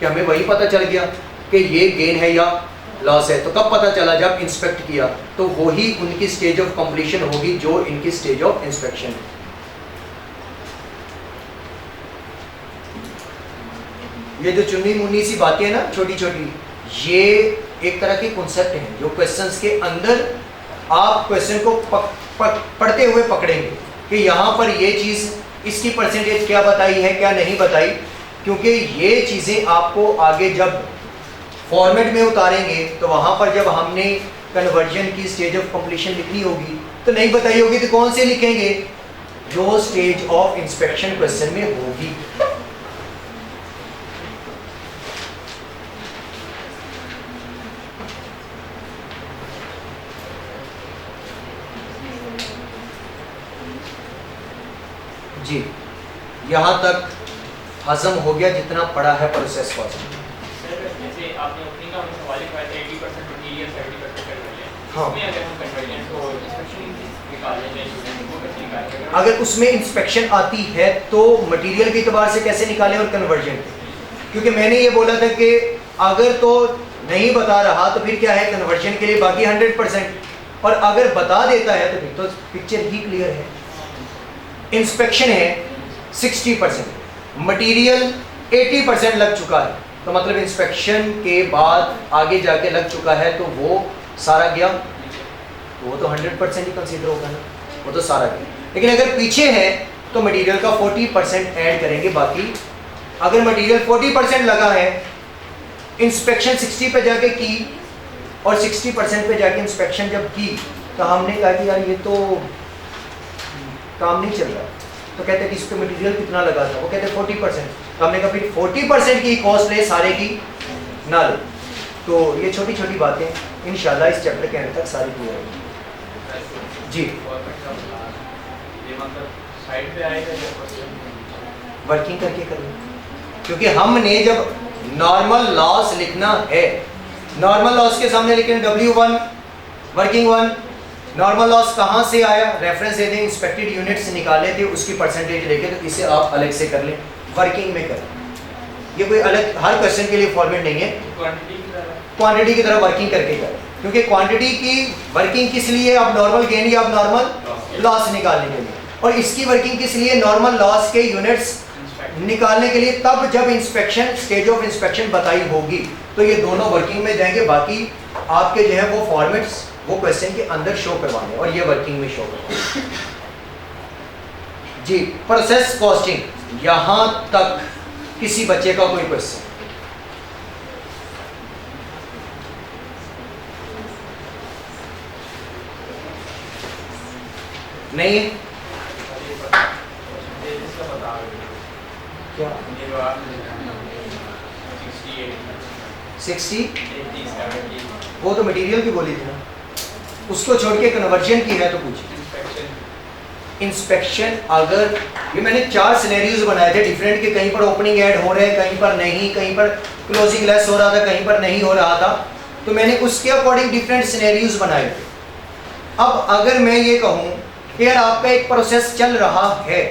कि हमें वही पता चल गया कि ये गेन है या लॉस है। तो कब पता चला? जब इंस्पेक्ट किया। तो वही उनकी स्टेज ऑफ कंप्लीशन होगी जो इनकी स्टेज ऑफ इंस्पेक्शन है। ये जो चुन्नी मुन्नी सी बातें हैं ना छोटी छोटी, ये एक तरह के कॉन्सेप्ट हैं जो क्वेश्चंस के अंदर आप क्वेश्चन को पढ़ते हुए पकड़ेंगे कि यहाँ पर ये चीज़ इसकी परसेंटेज क्या बताई है क्या नहीं बताई, क्योंकि ये चीज़ें आपको आगे जब फॉर्मेट में उतारेंगे तो वहाँ पर जब हमने कन्वर्जन की स्टेज ऑफ कंप्लीशन लिखनी होगी तो नहीं बताई होगी तो कौन से लिखेंगे? जो स्टेज ऑफ इंस्पेक्शन क्वेश्चन में होगी। जी, यहाँ तक हजम हो गया जितना पड़ा है प्रोसेस कॉस्ट। जैसे आपने ओपनिंग का सवाल किया था 80% मटेरियल 70% कन्वर्जन। हाँ। इसमें अगर हम कन्वर्जन को इंस्पेक्शन निकाल लेते हैं स्टूडेंट को कैसे निकालेंगे? अगर उसमें इंस्पेक्शन आती है तो मटेरियल के एतबार से कैसे निकालें और कन्वर्जन, क्योंकि मैंने ये बोला था कि अगर तो नहीं बता रहा तो फिर क्या है कन्वर्जन के लिए बाकी 100%, और अगर बता देता है तो फिर तो पिक्चर ही क्लियर है। इंस्पेक्शन है 60%, मटेरियल 80% लग चुका है, तो मतलब इंस्पेक्शन के बाद आगे जाके लग चुका है तो वो सारा गया, वो तो 100% ही कंसीडर होगा ना, वो तो सारा गया। लेकिन अगर पीछे है तो मटेरियल का 40% ऐड करेंगे बाकी। अगर मटेरियल 40% लगा है, इंस्पेक्शन 60 पे जाके की और 60% पे जाके इंस्पेक्शन जब की तो हमने कहा कि यार ये तो काम नहीं चल रहा, तो कहते हैं कि इस पे मटेरियल कितना लगा था, वो कहते हैं 40%, तो हमने कहा फिर 40% की कॉस्ट ले, सारे की ना लो। तो ये छोटी छोटी बातें इंशाल्लाह इस चैप्टर के अंत तक सारी क्लियर होगी। जी, वर्किंग करके करें, क्योंकि हमने जब नॉर्मल लॉस लिखना है, नॉर्मल लॉस के सामने लिखें W1 वर्किंग 1। नॉर्मल लॉस कहाँ से आया, रेफरेंस दे दें, इंस्पेक्टेड यूनिट्स निकाले थे उसकी परसेंटेज लेके, तो इसे आप अलग से कर लें, वर्किंग में करें। ये कोई अलग हर क्वेश्चन के लिए फॉर्मेट नहीं है, क्वांटिटी की तरह वर्किंग करके करें, क्योंकि क्वांटिटी की वर्किंग किस लिए, आप नॉर्मल गेन या आप नॉर्मल लॉस निकालने के लिए, और इसकी वर्किंग किस लिए, नॉर्मल लॉस के यूनिट्स निकालने के लिए, तब जब इंस्पेक्शन स्टेज ऑफ इंस्पेक्शन बताई होगी तो ये दोनों वर्किंग में जाएंगे। बाकी आपके जो है वो फॉर्मेट्स वो क्वेश्चन के अंदर शो करवाने और ये वर्किंग में शो करवाने। जी, प्रोसेस कॉस्टिंग, यहां तक किसी बच्चे का कोई क्वेश्चन? नहीं है? क्या 60? वो तो मटेरियल की बोली थी ना, उसको छोड़ के कन्वर्जन की है तो पूछिए। इंस्पेक्शन, अगर ये मैंने 4 सिनेरियोज बनाए थे डिफरेंट के, कहीं पर ओपनिंग ऐड हो रहे हैं, कहीं पर नहीं, कहीं पर क्लोजिंग लेस हो रहा था, कहीं पर नहीं हो रहा था, तो मैंने उसके अकॉर्डिंग डिफरेंट सिनेरियोज बनाए थे। अब अगर मैं ये कहूँ कि यार आपका एक प्रोसेस चल रहा है,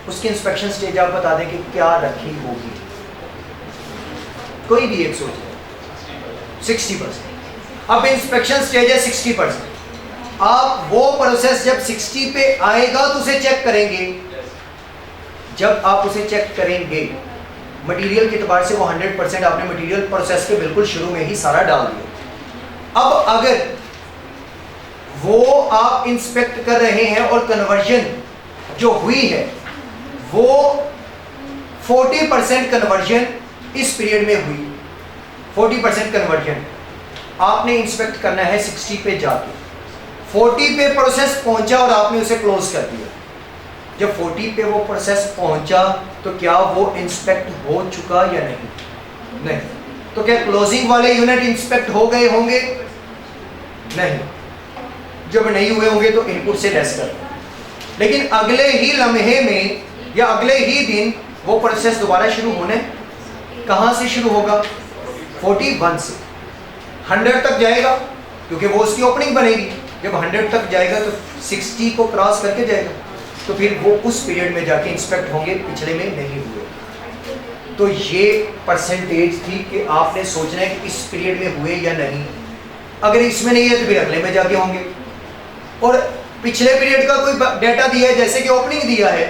उसकी इंस्पेक्शन स्टेज आप बता दें कि क्या रखी होगी, कोई भी एक सोच 60%। अब इंस्पेक्शन स्टेज है 60%, आप वो प्रोसेस जब 60 पे आएगा तो उसे चेक करेंगे। जब आप उसे चेक करेंगे मटेरियल के एतबार से वो 100% आपने मटेरियल प्रोसेस के बिल्कुल शुरू में ही सारा डाल दिया। अब अगर वो आप इंस्पेक्ट कर रहे हैं और कन्वर्जन जो हुई है वो 40% कन्वर्जन इस पीरियड में हुई, 40% कन्वर्जन आपने इंस्पेक्ट करना है 60 पे जाके, 40 पे प्रोसेस पहुंचा और आपने उसे क्लोज कर दिया। जब 40 पे वो प्रोसेस पहुंचा तो क्या वो इंस्पेक्ट हो चुका या नहीं? नहीं। तो क्या क्लोजिंग वाले यूनिट इंस्पेक्ट हो गए होंगे? नहीं। जब नहीं हुए होंगे तो इनपुट से लेस कर, लेकिन अगले ही लम्हे में या अगले ही दिन वो प्रोसेस दोबारा शुरू होने, कहां से शुरू होगा? 41 से 100 तक जाएगा, क्योंकि वो उसकी ओपनिंग बनेगी। जब 100 तक जाएगा तो 60 को क्रॉस करके जाएगा, तो फिर वो उस पीरियड में जाके इंस्पेक्ट होंगे, पिछले में नहीं हुए। तो ये परसेंटेज थी कि आपने सोचना है कि इस पीरियड में हुए या नहीं। अगर इसमें नहीं है तो फिर अगले में जाके होंगे। और पिछले पीरियड का कोई डाटा दिया है, जैसे कि ओपनिंग दिया है,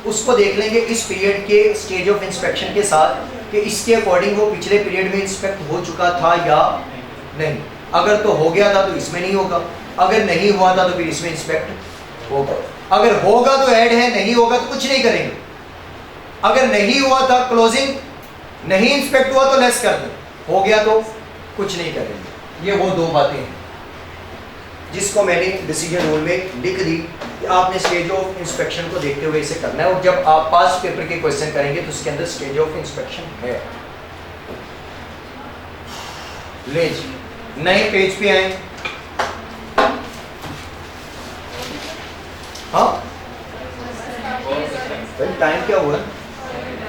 उसको देख लेंगे इस पीरियड के स्टेज ऑफ इंस्पेक्शन के साथ कि इसके अकॉर्डिंग वो पिछले पीरियड में इंस्पेक्ट हो चुका था या नहीं। अगर तो हो गया था तो इसमें नहीं होगा, अगर नहीं हुआ था तो फिर इसमें इंस्पेक्ट होगा। अगर होगा तो ऐड है, नहीं होगा तो कुछ नहीं करेंगे। अगर नहीं हुआ था क्लोजिंग, नहीं इंस्पेक्ट हुआ तो लेस कर दो, हो गया तो कुछ नहीं करेंगे। ये वो दो बातें हैं जिसको मैंने डिसीजन रूल में लिख दी कि आपने स्टेज ऑफ इंस्पेक्शन को देखते हुए इसे करना है। और जब आप पास पेपर के क्वेश्चन करेंगे तो उसके अंदर स्टेज ऑफ इंस्पेक्शन है। ले जी, नए पेज पे आए। हाँ टाइम क्या हुआ?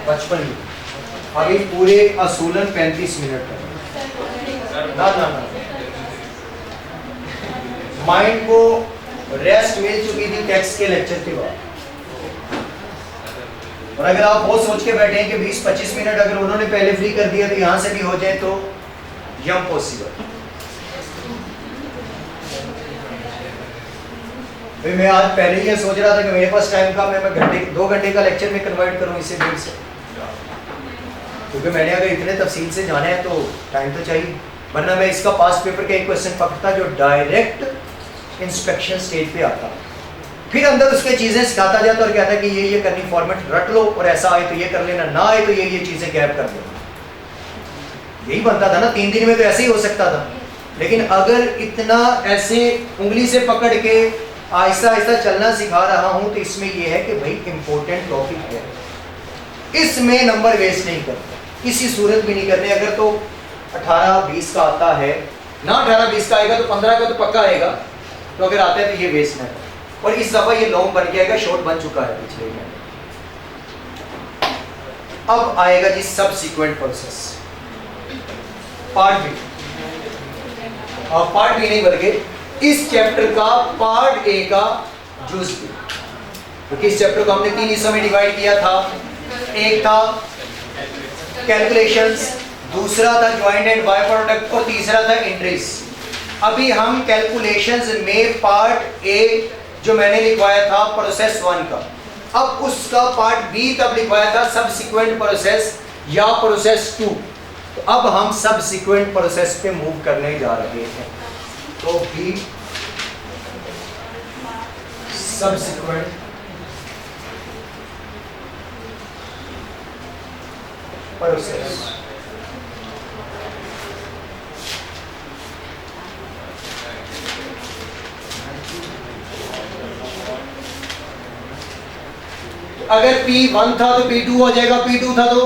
55 मिनट। अभी पूरे असूलन 35 मिनट है। ना ना ना, माइंड को रेस्ट मिल चुकी थी टेक्स्ट के लेक्चर के बाद। और अगर आप वो सोच के बैठे हैं कि 20-25 मिनट अगर उन्होंने पहले फ्री कर दिया तो यहां से भी हो जाए तो यम पॉसिबल। मैं आज पहले ही ये सोच रहा था कि मेरे पास टाइम का मैं 2 घंटे का लेक्चर में कन्वर्ट करूं इसे 1.5 से, क्योंकि मैंने अगर इतने तफसील से जाना है तो टाइम तो चाहिए। वरना मैं इसका पास पेपर का एक क्वेश्चन पकड़ता जो डायरेक्ट इंस्पेक्शन स्टेज पे आता, फिर अंदर उसके चीजें सिखाता जाता और कहता कि ये करनी, फॉर्मेट रट लो और ऐसा आए तो ये कर लेना, ना आए तो ये चीजें गैप कर देना। यही बनता था ना, 3 दिन में तो ऐसे ही हो सकता था। लेकिन अगर इतना ऐसे उंगली से पकड़ के आहिस्ता आहिस्ता चलना सिखा रहा हूं तो इसमें यह है कि भाई इंपॉर्टेंट टॉपिक है, इसमें नंबर वेस्ट नहीं करते, किसी सूरत भी नहीं करने। अगर तो 18-20 का आता है ना, 18-20 का आएगा तो 15 का तो पक्का आएगा, तो अगर आता है तो ये वेस्ट ना करें। और इस दफा ये लॉन्ग बन जाएगा, शॉर्ट बन चुका है पिछले में। अब आएगा जी सबसीक्वेंट प्रोसेस, पार्ट बी। और पार्ट बी नहीं बल्कि इस चैप्टर का पार्ट ए का जूस बी, क्योंकि इस चैप्टर को हमने 3 हिस्सों में डिवाइड किया था। एक था कैलकुलेशंस, दूसरा था ज्वाइंट एंड बाय प्रोडक्ट और तीसरा था एंट्रीज। अभी हम कैलकुलेशंस में पार्ट ए जो मैंने लिखवाया था प्रोसेस 1 का, अब उसका पार्ट बी तब लिखवाया था सबसीक्वेंट प्रोसेस या प्रोसेस 2। तो अब हम सबसीक्वेंट प्रोसेस पे मूव करने जा रहे हैं। तो बी सबसीक्वेंट प्रोसेस। अगर P1 था तो P2 हो जाएगा, P2 था तो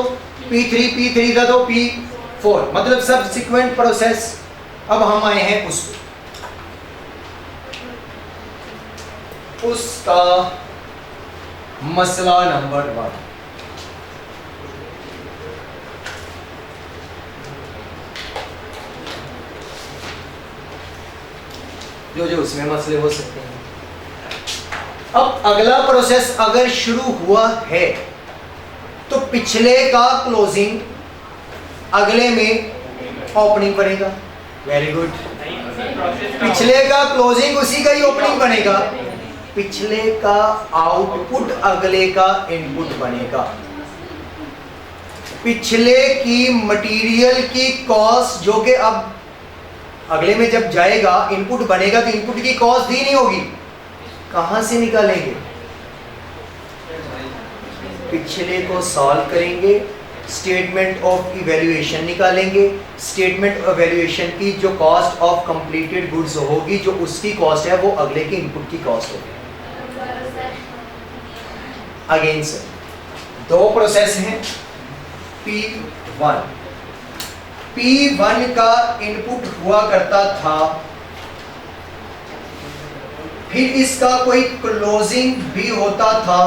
P3, P3 था तो P4, मतलब सबसीक्वेंट प्रोसेस। अब हम आए हैं उसका मसला नंबर 1। जो उसमें मसले हो सकते हैं। अब अगला प्रोसेस अगर शुरू हुआ है तो पिछले का क्लोजिंग, अगले में ओपनिंग बनेगा। Very good. पिछले का क्लोजिंग उसी का ही ओपनिंग बनेगा, पिछले का आउटपुट अगले का इनपुट बनेगा। पिछले की मटेरियल की कॉस्ट जो कि अब अगले में जब जाएगा इनपुट बनेगा तो इनपुट की कॉस्ट दी नहीं होगी, कहां से निकालेंगे? पिछले को सॉल्व करेंगे, स्टेटमेंट ऑफ इवैल्यूएशन निकालेंगे। स्टेटमेंट ऑफ इवैल्यूएशन की जो कॉस्ट ऑफ कंप्लीटेड गुड्स होगी, जो उसकी कॉस्ट है, वो अगले की इनपुट की कॉस्ट होगी। अगेन सर 2 प्रोसेस हैं। P1 का इनपुट हुआ करता था, फिर इसका कोई क्लोजिंग भी होता था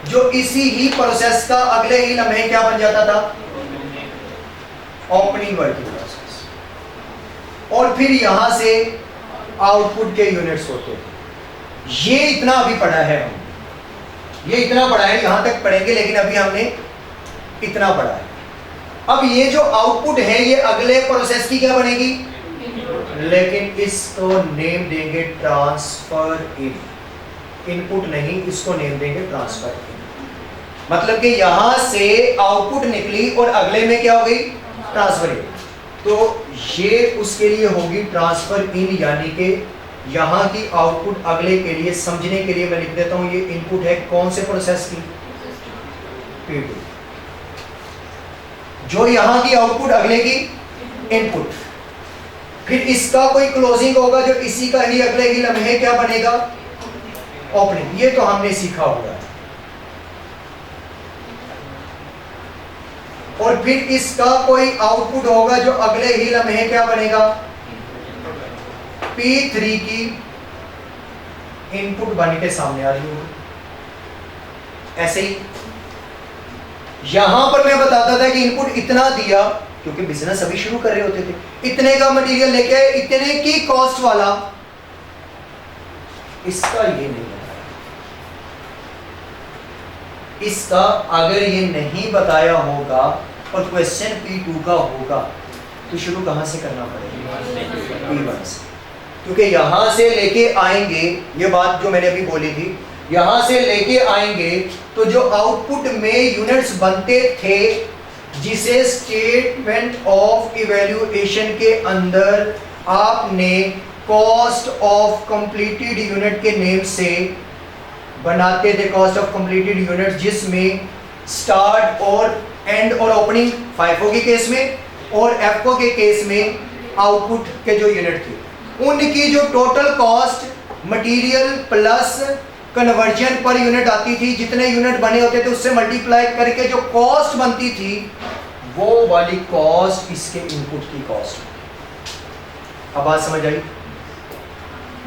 जो इसी ही प्रोसेस का अगले ही लम्हे क्या बन जाता था? Opening working process. और फिर यहां से आउटपुट के यूनिट्स होते थे। ये इतना अभी पढ़ा है हम, ये इतना पढ़ा है, यहां तक पढ़ेंगे, लेकिन अभी हमने इतना पढ़ा है। अब ये जो आउटपुट है ये अगले प्रोसेस की क्या बनेगी, लेकिन इसको नेम देंगे ट्रांसफर इन, इनपुट नहीं, इसको नेम देंगे ट्रांसफर इन। मतलब कि यहां से आउटपुट निकली और अगले में क्या हो गई, ट्रांसफर इन। तो ये उसके लिए होगी ट्रांसफर इन, यानी कि यहां की आउटपुट अगले के लिए, समझने के लिए मैं लिख देता हूं ये इनपुट है कौन से प्रोसेस की, P2, जो यहां की आउटपुट अगले की इनपुट। फिर इसका कोई क्लोजिंग होगा जो इसी का ही अगले ही लम्हे क्या बनेगा, ओपनिंग। ये तो हमने सीखा हुआ है। और फिर इसका कोई आउटपुट होगा जो अगले ही लम्हे क्या बनेगा, P3 की इनपुट बन के सामने आ रही होगी। ऐसे ही यहां पर मैं बताता था कि इनपुट इतना दिया, क्योंकि बिजनेस अभी शुरू कर रहे होते थे, इतने का मटेरियल लेके आए, इतने की कॉस्ट वाला, इसका ये नहीं बताया। इसका अगर ये नहीं बताया होगा और क्वेश्चन P2 का होगा तो शुरू कहां से करना पड़ेगा, P1 से, क्योंकि यहां से लेके आएंगे, ये बात जो मैंने अभी बोली थी, यहां से लेके आएंगे तो जो आउटपुट में यूनिट्स बनते थे, जिसे स्टेटमेंट ऑफ इवैल्यूएशन के अंदर आपने कॉस्ट ऑफ कंप्लीटेड यूनिट के नेम से बनाते थे, कॉस्ट ऑफ कंप्लीटेड यूनिट, जिसमें स्टार्ट और एंड और ओपनिंग FIFO के केस में और FCO के केस में आउटपुट के जो यूनिट थे, उनकी जो total cost material plus conversion per unit आती थी, जितने यूनिट बने होते थे उससे मल्टीप्लाई करके जो कॉस्ट बनती थी, वो वाली कॉस्ट इसके इनपुट की कॉस्ट। अब बात समझ आई,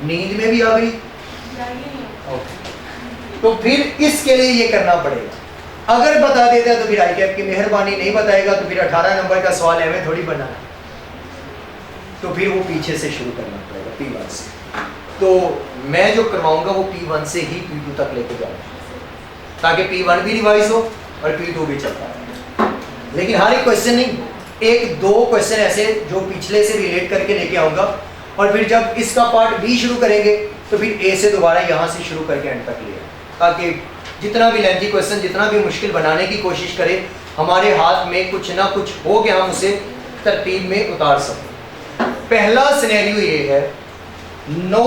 नींद में भी आ गई। तो फिर इसके लिए ये करना पड़ेगा। अगर बता देता तो फिर ICAP की मेहरबानी, नहीं बताएगा तो फिर 18 नंबर का सवाल हमें थोड़ी बनाना, तो फिर वो पीछे से शुरू करना पड़ेगा P1 से। तो मैं जो करवाऊंगा वो P1 से ही P2 तक लेके जाऊंगा, ताकि P1 भी रिवाइज हो और P2 भी चलता है। लेकिन हर एक क्वेश्चन नहीं, एक दो क्वेश्चन ऐसे जो पिछले से रिलेट करके लेके आऊंगा, और फिर जब इसका पार्ट B शुरू करेंगे तो फिर A से दोबारा यहाँ से शुरू करके एंड तक ले, ताकि जितना भी लेंथी क्वेश्चन, जितना भी मुश्किल बनाने की कोशिश करें, हमारे हाथ में कुछ ना कुछ हो कि हम उसे तरतीब में उतार सकें। पहला सिनेरियो ये है, no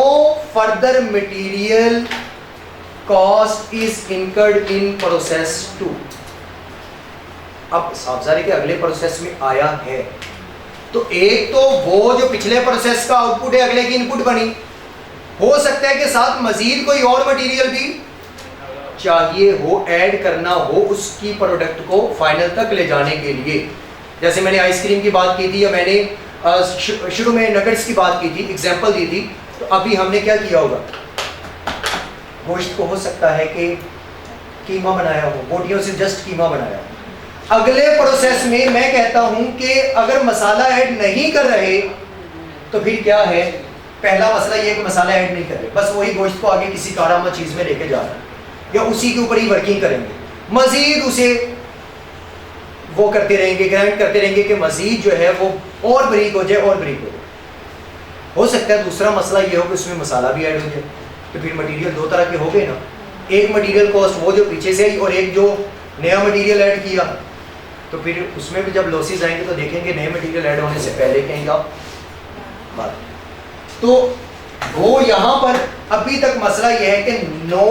further material cost is incurred in process 2। अब साबजारे के अगले प्रोसेस में आया है, तो एक तो वो जो पिछले प्रोसेस का आउटपुट है अगले की इनपुट बनी, हो सकता है कि साथ मजीद कोई और मटेरियल भी चाहिए हो, ऐड करना हो उसकी प्रोडक्ट को फाइनल तक ले जाने के लिए। जैसे मैंने आइसक्रीम की बात की थी, या मैंने शुरू में नगेट्स की बात की थी, एग्जांपल दी थी। तो अभी हमने क्या किया होगा, गोश्त को हो सकता है कि कीमा बनाया हो, बोटियों से जस्ट कीमा बनाया हो। अगले प्रोसेस में मैं कहता हूं कि अगर मसाला ऐड नहीं कर रहे तो फिर क्या है, पहला मसला ये कि मसाला ऐड नहीं कर रहे, बस वही गोश्त को आगे किसी कारामा चीज़ में लेके जा रहे हैं, या उसी के ऊपर ही वर्किंग करेंगे, मजीद उसे वो करते रहेंगे, ग्राइंड करते रहेंगे कि मजीद जो है वो और बारीक हो जाए और बारीक हो जाए। हो सकता है दूसरा मसला ये हो कि उसमें मसाला भी ऐड हो जाए, तो फिर मटेरियल दो तरह के हो गए ना, एक मटेरियल कॉस्ट वो जो पीछे से आई और एक जो नया मटेरियल ऐड किया, तो फिर उसमें भी जब लॉसेस आएंगे तो देखेंगे नए मटेरियल ऐड होने से पहले कहेंगे आप बात। तो वो यहाँ पर अभी तक मसला यह है कि नो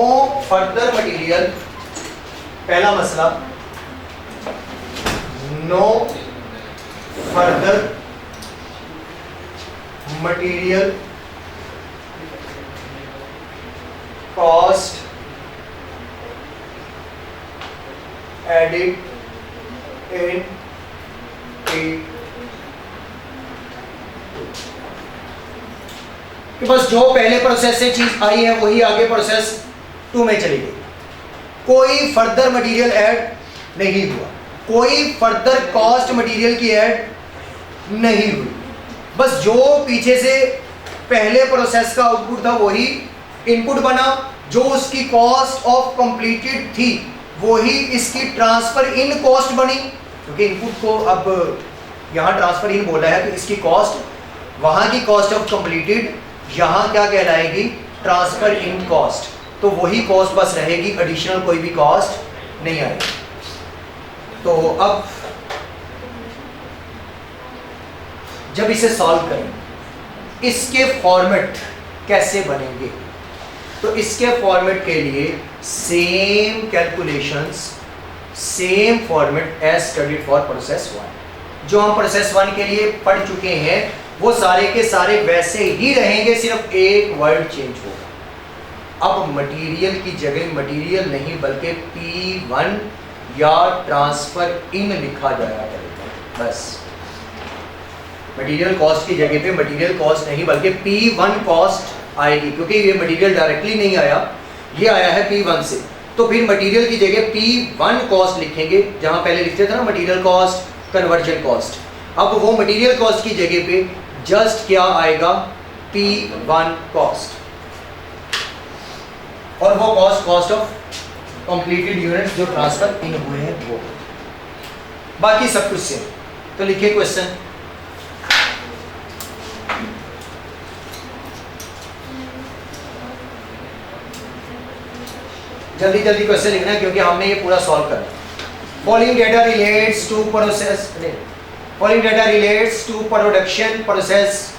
फर्दर मटेरियल, पहला मसला no further material cost added in कि बस जो पहले प्रोसेस से चीज आई है वही आगे प्रोसेस 2 में चली गई, कोई फर्दर मटेरियल ऐड नहीं हुआ, कोई फर्दर कॉस्ट मटेरियल की ऐड नहीं हुई, बस जो पीछे से पहले प्रोसेस का आउटपुट था वही इनपुट बना, जो उसकी कॉस्ट ऑफ कंप्लीटेड थी वही इसकी ट्रांसफर इन कॉस्ट बनी, क्योंकि इनपुट को अब यहाँ ट्रांसफर इन बोला है तो इसकी कॉस्ट, वहाँ की कॉस्ट ऑफ कंप्लीटेड यहाँ क्या कहलाएगी, ट्रांसफर इन कॉस्ट। तो वही कॉस्ट बस रहेगी, एडिशनल कोई भी कॉस्ट नहीं आएगी। तो अब जब इसे सॉल्व करें, इसके फॉर्मेट कैसे बनेंगे, तो इसके फॉर्मेट के लिए same calculations, same format as studied for process 1। जो हम प्रोसेस 1 के लिए पढ़ चुके हैं वो सारे के सारे वैसे ही रहेंगे, सिर्फ एक वर्ड चेंज होगा। अब मटेरियल की जगह मटेरियल नहीं बल्कि P1 या ट्रांसफर इन लिखा जाया करेगा। बस मटेरियल कॉस्ट की जगह पे मटेरियल कॉस्ट नहीं बल्कि P1 कॉस्ट आएगी, क्योंकि ये मटेरियल डायरेक्टली नहीं आया, ये आया है P1 से। तो फिर मटेरियल की जगह P1 कॉस्ट लिखेंगे, जहां पहले लिखते थे ना मटेरियल कॉस्ट, कन्वर्जन कॉस्ट। अब वो मटेरियल कॉस्ट की जगह पे जस्ट क्या आएगा, P1 कॉस्ट, और वो कॉस्ट ऑफ कंप्लीटेड यूनिट जो ट्रांसफर इन हुए हैं वो। बाकी सब कुछ सेम। तो लिखिए क्वेश्चन। जल्दी जल्दी क्वेश्चन लिखना है क्योंकि हमने ये पूरा सॉल्व करना है। Following data relates to process, following data relates to production process